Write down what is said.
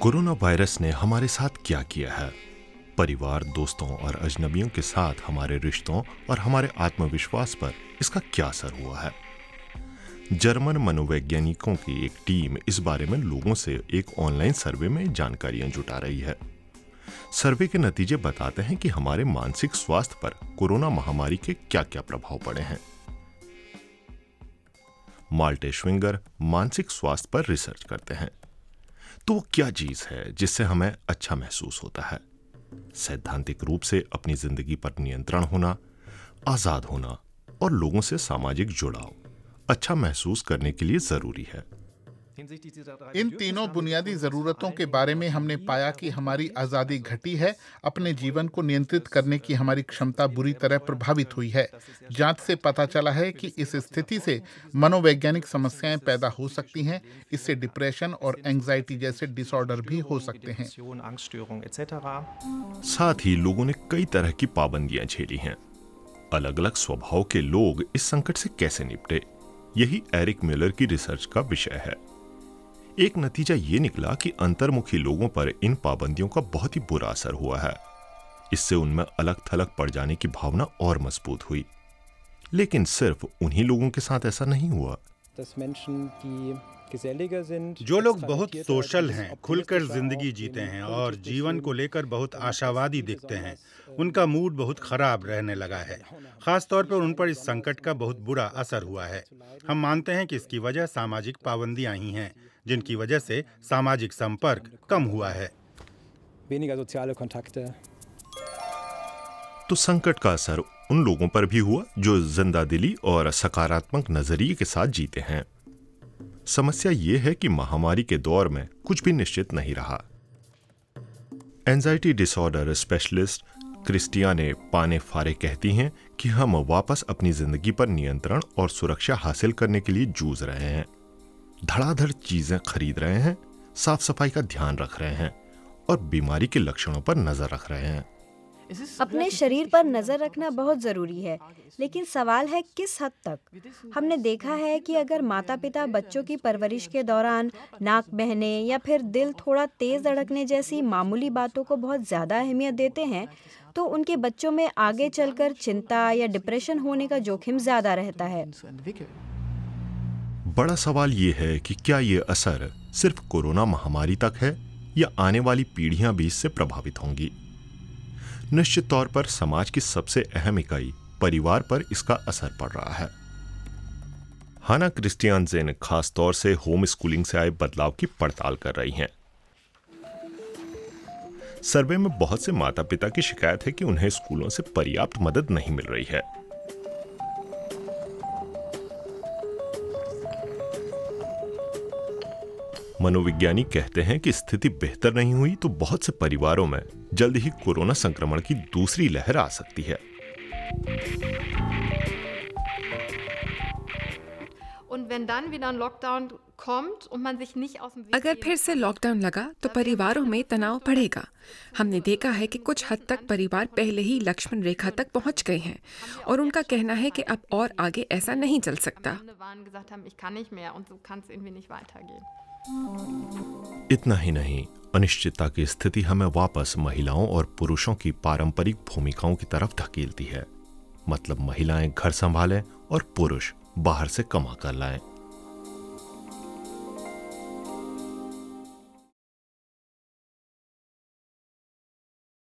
Corona virus ने हमारे साथ क्या किया है? परिवार, दोस्तों और अजनबियों के साथ हमारे रिश्तों और हमारे आत्मविश्वास पर इसका क्या असर हुआ है? जर्मन मनोवैज्ञानिकों की एक टीम इस बारे में लोगों से एक ऑनलाइन सर्वे में जानकारियां जुटा रही है। सर्वे के नतीजे बताते हैं कि हमारे मानसिक स्वास्थ्य पर कोरोना महामारी के क्या-क्या प्रभाव पड़े हैं। माल्टे श्विंगर मानसिक स्वास्थ्य पर रिसर्च करते हैं। तो वो क्या चीज है जिससे हमें अच्छा महसूस होता है? सैद्धांतिक रूप से अपनी जिंदगी पर नियंत्रण होना, आजाद होना और लोगों से सामाजिक जुड़ाव अच्छा महसूस करने के लिए जरूरी है। इन तीनों बुनियादी जरूरतों के बारे में हमने पाया कि हमारी आजादी घटी है। अपने जीवन को नियंत्रित करने की हमारी क्षमता बुरी तरह प्रभावित हुई है। जांच से पता चला है कि इस स्थिति से मनोवैज्ञानिक समस्याएं पैदा हो सकती हैं। इससे डिप्रेशन और एंजाइटी जैसे डिसऑर्डर भी हो सकते हैं। साथ ही लोगों ने कई तरह की पाबंदियां झेली हैं। अलग अलग स्वभाव के लोग इस संकट से कैसे निपटे, यही एरिक म्यूलर की रिसर्च का विषय है। एक नतीजा ये निकला कि अंतर्मुखी लोगों पर इन पाबंदियों का बहुत ही बुरा असर हुआ है। इससे उनमें अलग थलग पड़ जाने की भावना और मजबूत हुई। लेकिन सिर्फ उन्हीं लोगों के साथ ऐसा नहीं हुआ। जो लोग बहुत सोशल हैं, खुलकर जिंदगी जीते हैं और जीवन को लेकर बहुत आशावादी दिखते हैं, उनका मूड बहुत खराब रहने लगा है। खास तौर पर उन पर इस संकट का बहुत बुरा असर हुआ है। हम मानते हैं कि इसकी वजह सामाजिक पाबंदियां ही हैं, जिनकी वजह से सामाजिक संपर्क कम हुआ है। तो संकट का असर उन लोगों पर भी हुआ जो जिंदादिली और सकारात्मक नजरिए के साथ जीते हैं। समस्या ये है कि महामारी के दौर में कुछ भी निश्चित नहीं रहा। एंजाइटी डिसऑर्डर स्पेशलिस्ट क्रिस्टियाने पाने फारे कहती हैं कि हम वापस अपनी जिंदगी पर नियंत्रण और सुरक्षा हासिल करने के लिए जूझ रहे हैं। धड़ाधड़ चीजें खरीद रहे हैं, साफ सफाई का ध्यान रख रहे हैं और बीमारी के लक्षणों पर नजर रख रहे हैं। अपने शरीर पर नजर रखना बहुत जरूरी है, लेकिन सवाल है किस हद तक। हमने देखा है कि अगर माता पिता बच्चों की परवरिश के दौरान नाक बहने या फिर दिल थोड़ा तेज धड़कने जैसी मामूली बातों को बहुत ज्यादा अहमियत देते हैं, तो उनके बच्चों में आगे चलकर चिंता या डिप्रेशन होने का जोखिम ज्यादा रहता है। बड़ा सवाल ये है कि क्या ये असर सिर्फ कोरोना महामारी तक है या आने वाली पीढ़ियां भी इससे प्रभावित होंगी। निश्चित तौर पर समाज की सबसे अहम इकाई परिवार पर इसका असर पड़ रहा है। हाना क्रिस्टियानसेन खास तौर से होम स्कूलिंग से आए बदलाव की पड़ताल कर रही हैं। सर्वे में बहुत से माता पिता की शिकायत है कि उन्हें स्कूलों से पर्याप्त मदद नहीं मिल रही है। मनोवैज्ञानिक कहते हैं कि स्थिति बेहतर नहीं हुई तो बहुत से परिवारों में जल्द ही कोरोना संक्रमण की दूसरी लहर आ सकती है। अगर फिर से लॉकडाउन लगा तो परिवारों में तनाव बढ़ेगा। हमने देखा है कि कुछ हद तक परिवार पहले ही लक्ष्मण रेखा तक पहुंच गए हैं और उनका कहना है कि अब और आगे ऐसा नहीं चल सकता। इतना ही नहीं, अनिश्चितता की स्थिति हमें वापस महिलाओं और पुरुषों की पारंपरिक भूमिकाओं की तरफ धकेलती है। मतलब महिलाएं घर संभालें और पुरुष बाहर से कमा कर लाएं।